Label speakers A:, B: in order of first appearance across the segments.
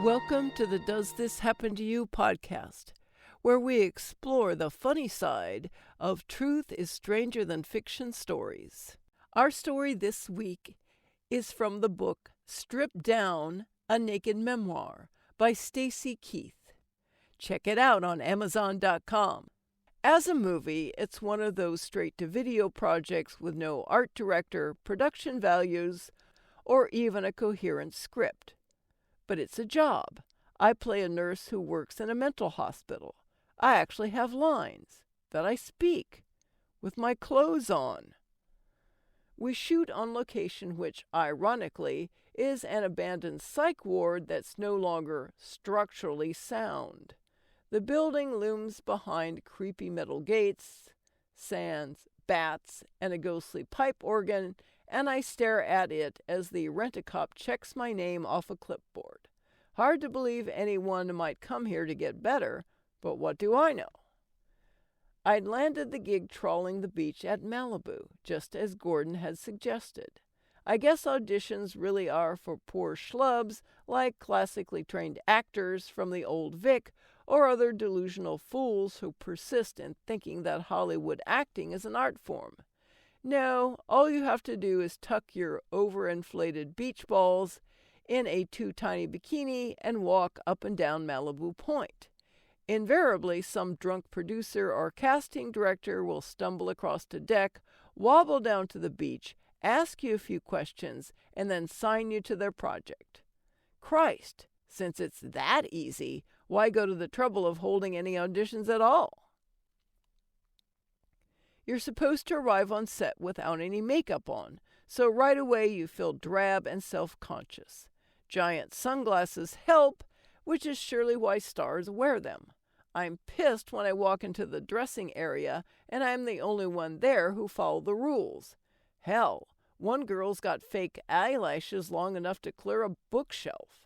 A: Welcome to the Does This Happen to You podcast, where we explore the funny side of truth is stranger than fiction stories. Our story this week is from the book Stripped Down, A Naked Memoir by Stacey Keith. Check it out on Amazon.com. As a movie, it's one of those straight-to-video projects with no art director, production values, or even a coherent script. But it's a job. I play a nurse who works in a mental hospital. I actually have lines that I speak with my clothes on. We shoot on location, which, ironically, is an abandoned psych ward that's no longer structurally sound. The building looms behind creepy metal gates, sands, bats, and a ghostly pipe organ, and I stare at it as the rent-a-cop checks my name off a clipboard. Hard to believe anyone might come here to get better, but what do I know? I'd landed the gig trawling the beach at Malibu, just as Gordon had suggested. I guess auditions really are for poor schlubs like classically trained actors from the old Vic or other delusional fools who persist in thinking that Hollywood acting is an art form. No, all you have to do is tuck your overinflated beach balls in a too-tiny bikini and walk up and down Malibu Point. Invariably, some drunk producer or casting director will stumble across the deck, wobble down to the beach, ask you a few questions, and then sign you to their project. Christ, since it's that easy, why go to the trouble of holding any auditions at all? You're supposed to arrive on set without any makeup on, so right away you feel drab and self-conscious. Giant sunglasses help, which is surely why stars wear them. I'm pissed when I walk into the dressing area and I'm the only one there who follow the rules. Hell, one girl's got fake eyelashes long enough to clear a bookshelf.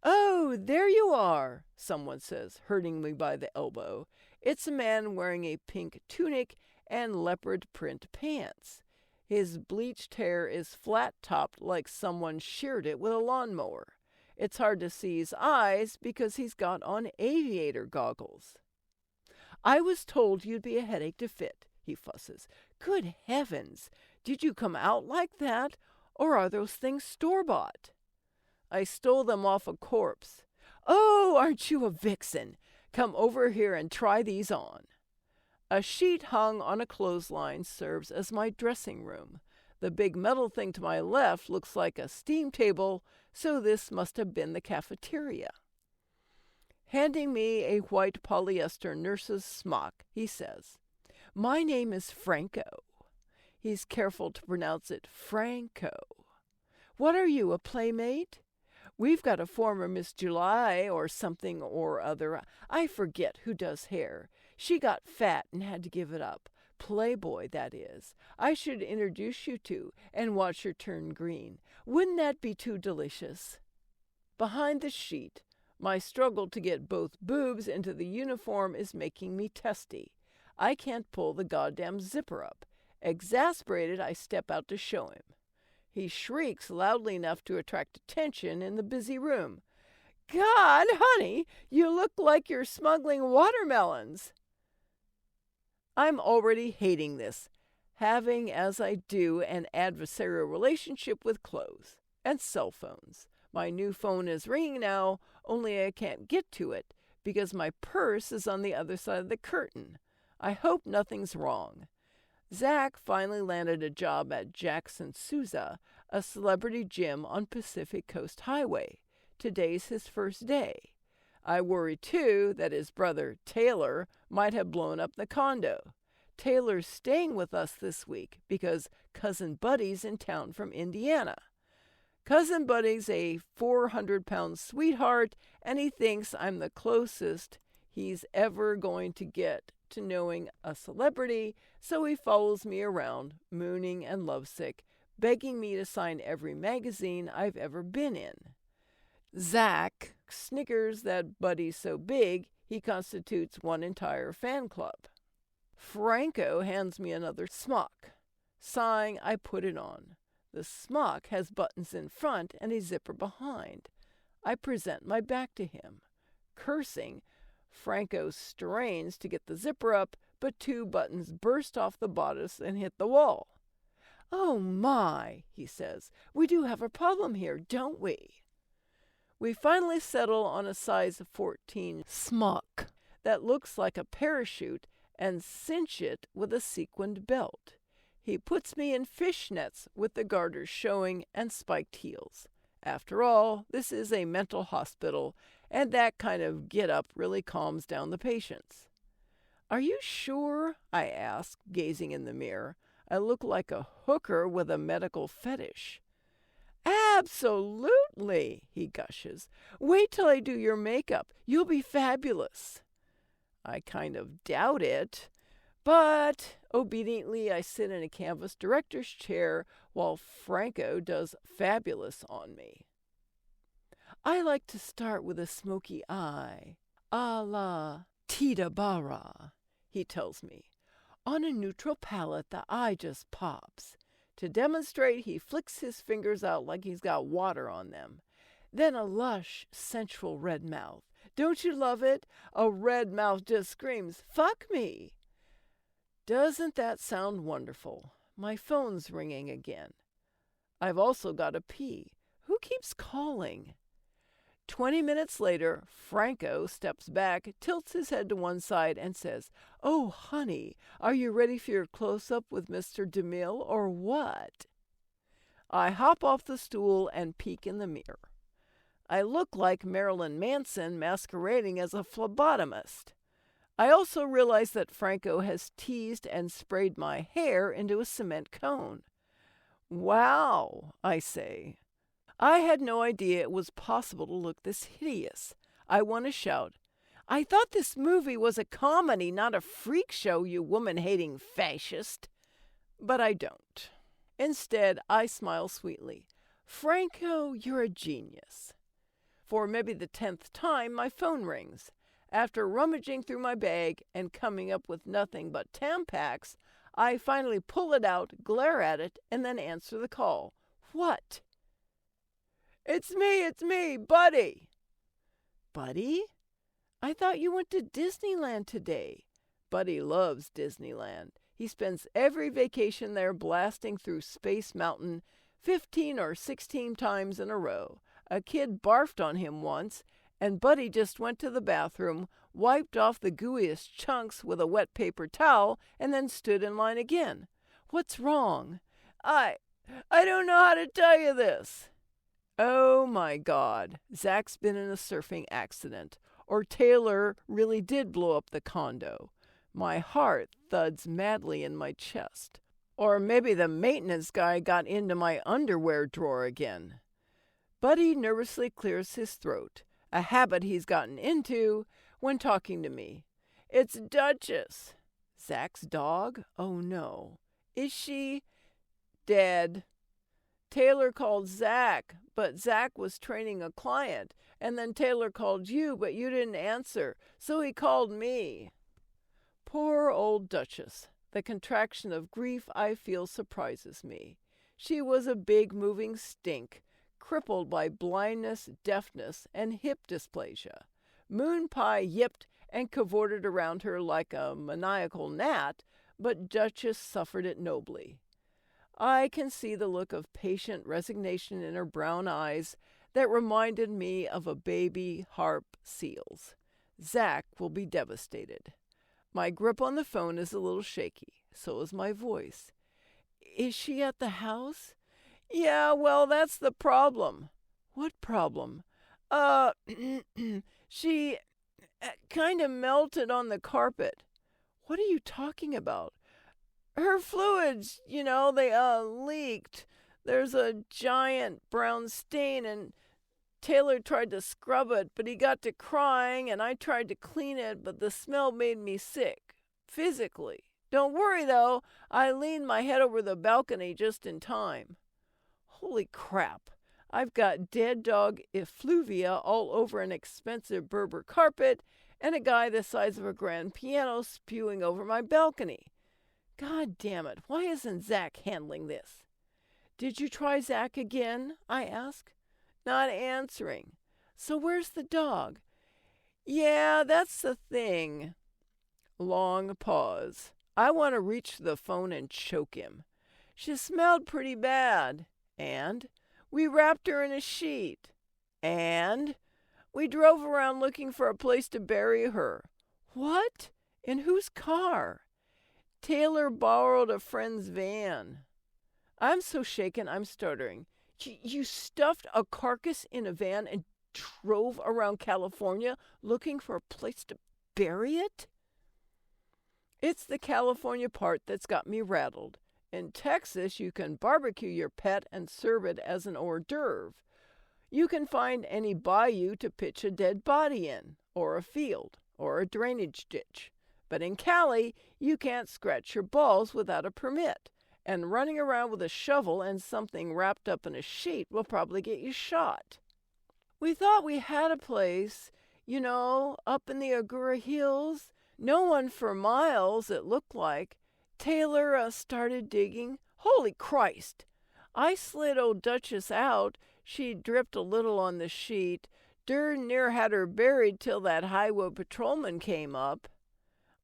A: "Oh, there you are," someone says, hurting me by the elbow. It's a man wearing a pink tunic and leopard print pants. His bleached hair is flat-topped like someone sheared it with a lawnmower. It's hard to see his eyes because he's got on aviator goggles. "I was told you'd be a headache to fit," he fusses. "Good heavens! Did you come out like that? Or are those things store-bought?" "I stole them off a corpse." "Oh, aren't you a vixen? Come over here and try these on." A sheet hung on a clothesline serves as my dressing room. The big metal thing to my left looks like a steam table, so this must have been the cafeteria. Handing me a white polyester nurse's smock, he says, "My name is Franco." He's careful to pronounce it Franco. "What are you, a playmate?" "We've got a former Miss July or something or other. I forget who does hair. She got fat and had to give it up. Playboy, that is. I should introduce you to and watch her turn green. Wouldn't that be too delicious?" Behind the sheet, my struggle to get both boobs into the uniform is making me testy. I can't pull the goddamn zipper up. Exasperated, I step out to show him. He shrieks loudly enough to attract attention in the busy room. "God, honey, you look like you're smuggling watermelons." I'm already hating this, having, as I do, an adversarial relationship with clothes and cell phones. My new phone is ringing now, only I can't get to it because my purse is on the other side of the curtain. I hope nothing's wrong. Zach finally landed a job at Jackson Souza, a celebrity gym on Pacific Coast Highway. Today's his first day. I worry, too, that his brother, Taylor, might have blown up the condo. Taylor's staying with us this week because Cousin Buddy's in town from Indiana. Cousin Buddy's a 400-pound sweetheart, and he thinks I'm the closest he's ever going to get to knowing a celebrity, so he follows me around, mooning and lovesick, begging me to sign every magazine I've ever been in. Zach snickers that Buddy's so big he constitutes one entire fan club. Franco hands me another smock. Sighing, I put it on. The smock has buttons in front and a zipper behind. I present my back to him. Cursing, Franco strains to get the zipper up, but 2 buttons burst off the bodice and hit the wall. "Oh my," he says, "we do have a problem here, don't we?" We finally settle on a size 14 smock that looks like a parachute and cinch it with a sequined belt. He puts me in fishnets with the garters showing and spiked heels. After all, this is a mental hospital, and that kind of get-up really calms down the patients. "Are you sure?" I ask, gazing in the mirror. I look like a hooker with a medical fetish. "Absolutely," he gushes. "Wait till I do your makeup. You'll be fabulous." I kind of doubt it, but obediently I sit in a canvas director's chair while Franco does fabulous on me. "I like to start with a smoky eye, a la Tita Barra," he tells me. "On a neutral palette, the eye just pops." To demonstrate, he flicks his fingers out like he's got water on them. Then a lush, sensual red mouth. Don't you love it? A red mouth just screams, "Fuck me!" Doesn't that sound wonderful? My phone's ringing again. I've also got to pee. Who keeps calling? 20 minutes later, Franco steps back, tilts his head to one side, and says, "Oh, honey, are you ready for your close-up with Mr. DeMille, or what?" I hop off the stool and peek in the mirror. I look like Marilyn Manson masquerading as a phlebotomist. I also realize that Franco has teased and sprayed my hair into a cement cone. "Wow," I say. I had no idea it was possible to look this hideous. I want to shout, "I thought this movie was a comedy, not a freak show, you woman-hating fascist." But I don't. Instead, I smile sweetly. "Franco, you're a genius." For maybe the 10th time, my phone rings. After rummaging through my bag and coming up with nothing but Tampax, I finally pull it out, glare at it, and then answer the call. "What?" It's me, Buddy." "Buddy? I thought you went to Disneyland today." Buddy loves Disneyland. He spends every vacation there blasting through Space Mountain 15 or 16 times in a row. A kid barfed on him once, and Buddy just went to the bathroom, wiped off the gooeyest chunks with a wet paper towel, and then stood in line again. "What's wrong?" I don't know how to tell you this." Oh my God, Zach's been in a surfing accident, or Taylor really did blow up the condo. My heart thuds madly in my chest. Or maybe the maintenance guy got into my underwear drawer again. Buddy nervously clears his throat, a habit he's gotten into when talking to me. "It's Duchess." "Zach's dog? Oh no. Is she dead?" "Taylor called Zach, but Zach was training a client, and then Taylor called you, but you didn't answer, so he called me." Poor old Duchess. The contraction of grief I feel surprises me. She was a big moving stink, crippled by blindness, deafness, and hip dysplasia. Moon Pie yipped and cavorted around her like a maniacal gnat, but Duchess suffered it nobly. I can see the look of patient resignation in her brown eyes that reminded me of a baby harp seal's. Zach will be devastated. My grip on the phone is a little shaky. So is my voice. "Is she at the house?" "Yeah, well, that's the problem." "What problem?" She kind of melted on the carpet." "What are you talking about?" "Her fluids, they leaked. There's a giant brown stain, and Taylor tried to scrub it, but he got to crying, and I tried to clean it, but the smell made me sick. Physically. Don't worry, though. I leaned my head over the balcony just in time." Holy crap. I've got dead dog effluvia all over an expensive Berber carpet, and a guy the size of a grand piano spewing over my balcony. God damn it, why isn't Zach handling this? "Did you try Zach again?" I ask. Not answering. So where's the dog? Yeah, that's the thing. Long pause. I want to reach the phone and choke him. She smelled pretty bad. And we wrapped her in a sheet. And we drove around looking for a place to bury her. What? In whose car? Taylor borrowed a friend's van. I'm so shaken I'm stuttering. You stuffed a carcass in a van and drove around California looking for a place to bury it? It's the California part that's got me rattled. In Texas, you can barbecue your pet and serve it as an hors d'oeuvre. You can find any bayou to pitch a dead body in, or a field, or a drainage ditch. But in Cali, you can't scratch your balls without a permit, and running around with a shovel and something wrapped up in a sheet will probably get you shot. We thought we had a place, up in the Agoura Hills. No one for miles, it looked like. Taylor started digging. Holy Christ! I slid old Duchess out. She dripped a little on the sheet. Darn near had her buried till that highway patrolman came up.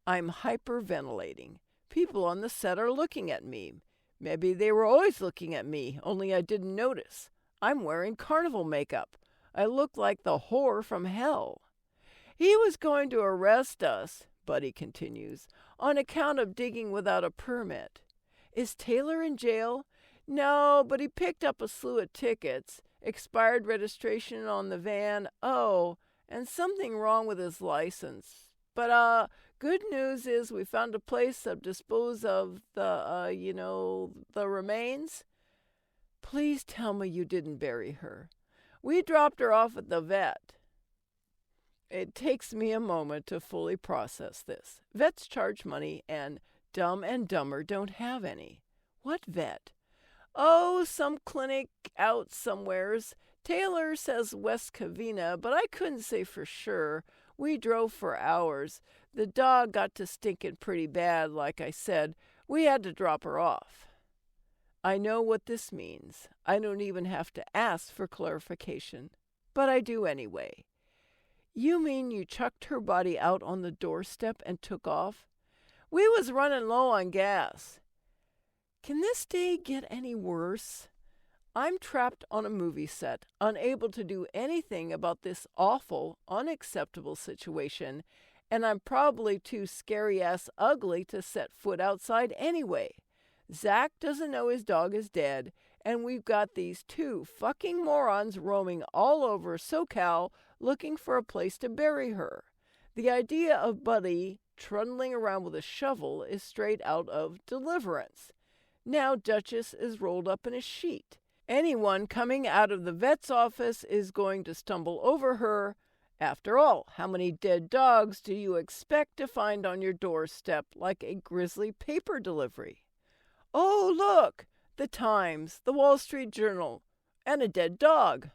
A: I'm hyperventilating. People on the set are looking at me. Maybe they were always looking at me, only I didn't notice. I'm wearing carnival makeup. I look like the whore from hell. He was going to arrest us, Buddy continues, on account of digging without a permit. Is Taylor in jail? No, but he picked up a slew of tickets, expired registration on the van, and something wrong with his license. But, good news is we found a place to dispose of the remains. Please tell me you didn't bury her. We dropped her off at the vet. It takes me a moment to fully process this. Vets charge money, and Dumb and Dumber don't have any. What vet? Oh, some clinic out somewheres. Taylor says West Covina, but I couldn't say for sure. We drove for hours. The dog got to stinking pretty bad, like I said. We had to drop her off. I know what this means. I don't even have to ask for clarification. But I do anyway. You mean you chucked her body out on the doorstep and took off? We was running low on gas. Can this day get any worse? I'm trapped on a movie set, unable to do anything about this awful, unacceptable situation, and I'm probably too scary-ass ugly to set foot outside anyway. Zach doesn't know his dog is dead, and we've got these two fucking morons roaming all over SoCal looking for a place to bury her. The idea of Buddy trundling around with a shovel is straight out of Deliverance. Now Duchess is rolled up in a sheet. Anyone coming out of the vet's office is going to stumble over her. After all, how many dead dogs do you expect to find on your doorstep like a grisly paper delivery? Oh, look! The Times, the Wall Street Journal, and a dead dog.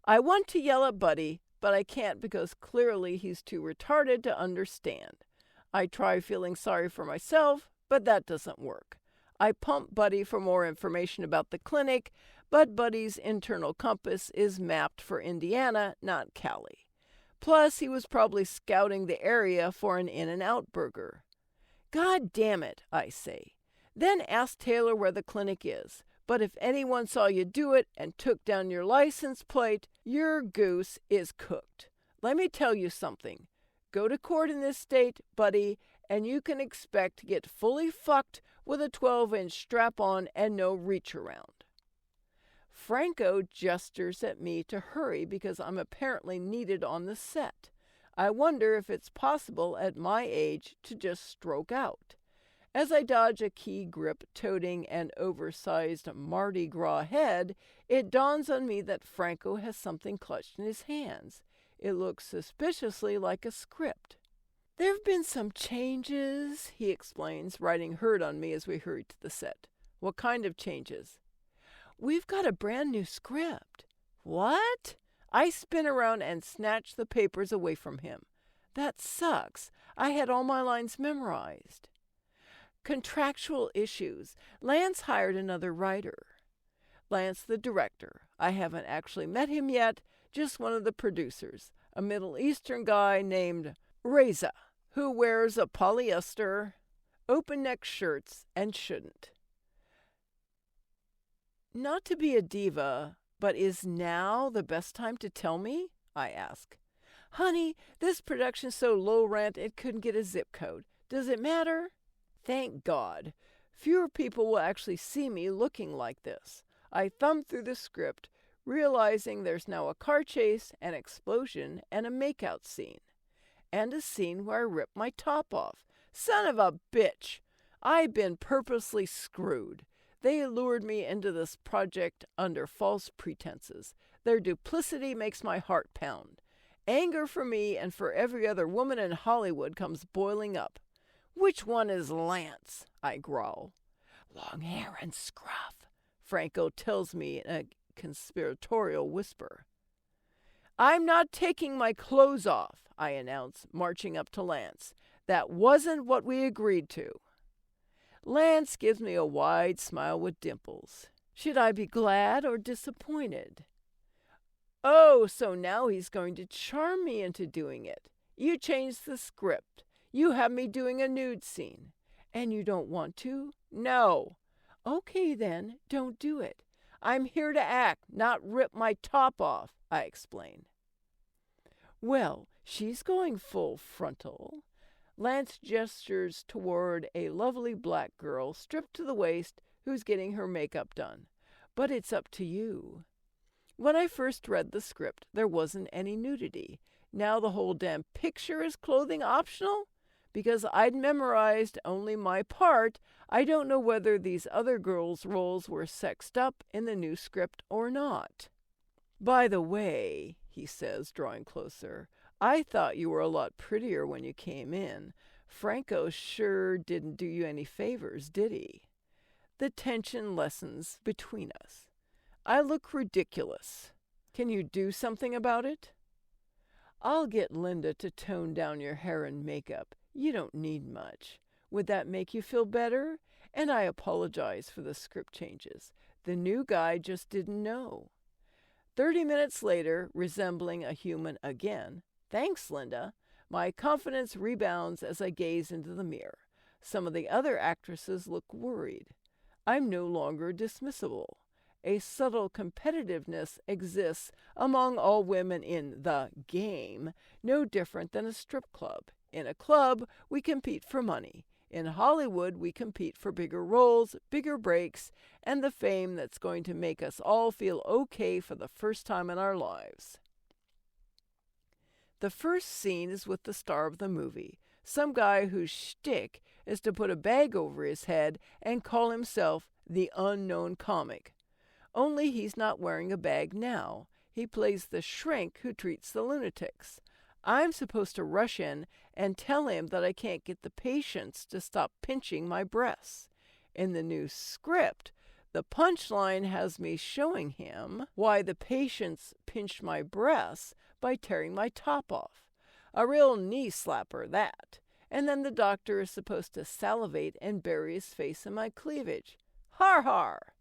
A: I want to yell at Buddy, but I can't because clearly he's too retarded to understand. I try feeling sorry for myself, but that doesn't work. I pump Buddy for more information about the clinic, but Buddy's internal compass is mapped for Indiana, not Cali. Plus, he was probably scouting the area for an In-N-Out burger. God damn it, I say. Then ask Taylor where the clinic is. But if anyone saw you do it and took down your license plate, your goose is cooked. Let me tell you something. Go to court in this state, Buddy, and you can expect to get fully fucked with a 12-inch strap-on and no reach around. Franco gestures at me to hurry because I'm apparently needed on the set. I wonder if it's possible at my age to just stroke out. As I dodge a key grip toting an oversized Mardi Gras head, it dawns on me that Franco has something clutched in his hands. It looks suspiciously like a script. There have been some changes, he explains, riding herd on me as we hurry to the set. What kind of changes? We've got a brand new script. What? I spin around and snatch the papers away from him. That sucks. I had all my lines memorized. Contractual issues. Lance hired another writer. Lance, the director. I haven't actually met him yet, just one of the producers, a Middle Eastern guy named Reza, who wears a polyester, open-neck shirts and shouldn't. Not to be a diva, but is now the best time to tell me? I ask. Honey, this production's so low rent it couldn't get a zip code. Does it matter? Thank God. Fewer people will actually see me looking like this. I thumb through the script, realizing there's now a car chase, an explosion, and a makeout scene. And a scene where I rip my top off. Son of a bitch! I've been purposely screwed. They lured me into this project under false pretenses. Their duplicity makes my heart pound. Anger for me and for every other woman in Hollywood comes boiling up. Which one is Lance? I growl. Long hair and scruff, Franco tells me in a conspiratorial whisper. I'm not taking my clothes off, I announce, marching up to Lance. That wasn't what we agreed to. Lance gives me a wide smile with dimples. Should I be glad or disappointed? Oh, so now he's going to charm me into doing it. You changed the script. You have me doing a nude scene. And you don't want to? No. Okay then, don't do it. I'm here to act, not rip my top off, I explain. Well, she's going full frontal. Lance gestures toward a lovely black girl stripped to the waist who's getting her makeup done. But it's up to you. When I first read the script, there wasn't any nudity. Now the whole damn picture is clothing optional? Because I'd memorized only my part, I don't know whether these other girls' roles were sexed up in the new script or not. By the way, he says, drawing closer, I thought you were a lot prettier when you came in. Franco sure didn't do you any favors, did he? The tension lessens between us. I look ridiculous. Can you do something about it? I'll get Linda to tone down your hair and makeup. You don't need much. Would that make you feel better? And I apologize for the script changes. The new guy just didn't know. 30 minutes later, resembling a human again, thanks, Linda, my confidence rebounds as I gaze into the mirror. Some of the other actresses look worried. I'm no longer dismissible. A subtle competitiveness exists among all women in the game, no different than a strip club. In a club, we compete for money. In Hollywood, we compete for bigger roles, bigger breaks, and the fame that's going to make us all feel okay for the first time in our lives. The first scene is with the star of the movie, some guy whose shtick is to put a bag over his head and call himself the unknown comic. Only he's not wearing a bag now. He plays the shrink who treats the lunatics. I'm supposed to rush in and tell him that I can't get the patients to stop pinching my breasts. In the new script, the punchline has me showing him why the patients pinched my breasts by tearing my top off. A real knee slapper, that. And then the doctor is supposed to salivate and bury his face in my cleavage. Har har!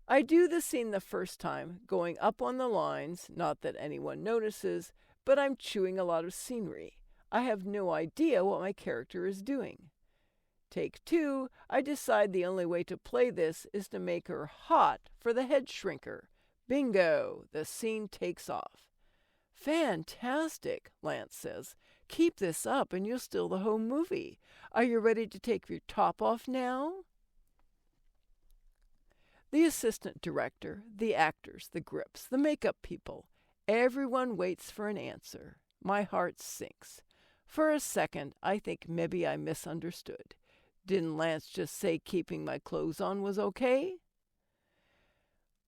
A: I do the scene the first time, going up on the lines, not that anyone notices, but I'm chewing a lot of scenery. I have no idea what my character is doing. Take 2, I decide the only way to play this is to make her hot for the head shrinker. Bingo! The scene takes off. Fantastic, Lance says. Keep this up and you'll steal the whole movie. Are you ready to take your top off now? The assistant director, the actors, the grips, the makeup people, everyone waits for an answer. My heart sinks. For a second, I think maybe I misunderstood. Didn't Lance just say keeping my clothes on was okay?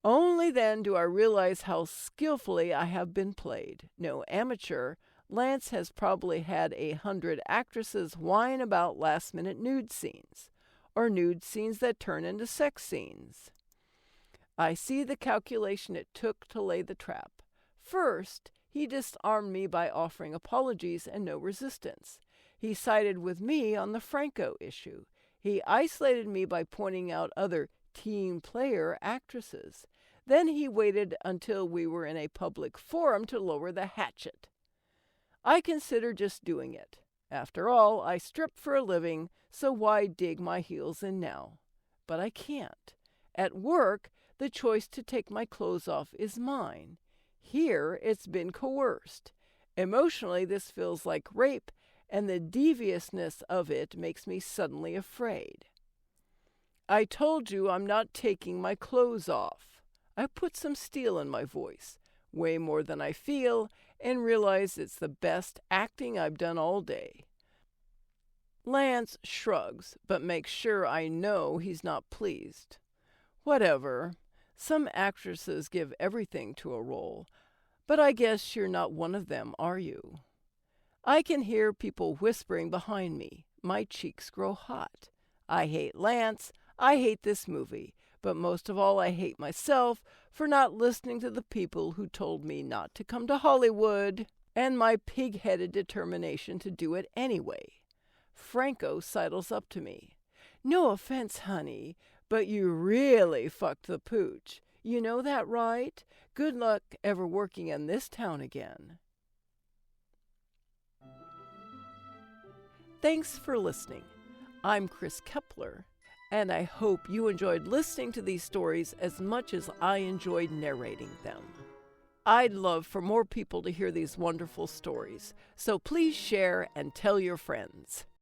A: Only then do I realize how skillfully I have been played. No amateur, Lance has probably had 100 actresses whine about last-minute nude scenes, or nude scenes that turn into sex scenes. I see the calculation it took to lay the trap. First, he disarmed me by offering apologies and no resistance. He sided with me on the Franco issue. He isolated me by pointing out other team player actresses. Then he waited until we were in a public forum to lower the hatchet. I considered just doing it. After all, I strip for a living, so why dig my heels in now? But I can't. At work, the choice to take my clothes off is mine. Here, it's been coerced. Emotionally, this feels like rape, and the deviousness of it makes me suddenly afraid. I told you I'm not taking my clothes off. I put some steel in my voice, way more than I feel, and realize it's the best acting I've done all day. Lance shrugs, but makes sure I know he's not pleased. Whatever. Some actresses give everything to a role, but I guess you're not one of them, are you? I can hear people whispering behind me. My cheeks grow hot. I hate Lance. I hate this movie. But most of all, I hate myself for not listening to the people who told me not to come to Hollywood, and my pig-headed determination to do it anyway. Franco sidles up to me. No offense, honey, but you really fucked the pooch. You know that, right? Good luck ever working in this town again. Thanks for listening. I'm Chris Kepler, and I hope you enjoyed listening to these stories as much as I enjoyed narrating them. I'd love for more people to hear these wonderful stories, so please share and tell your friends.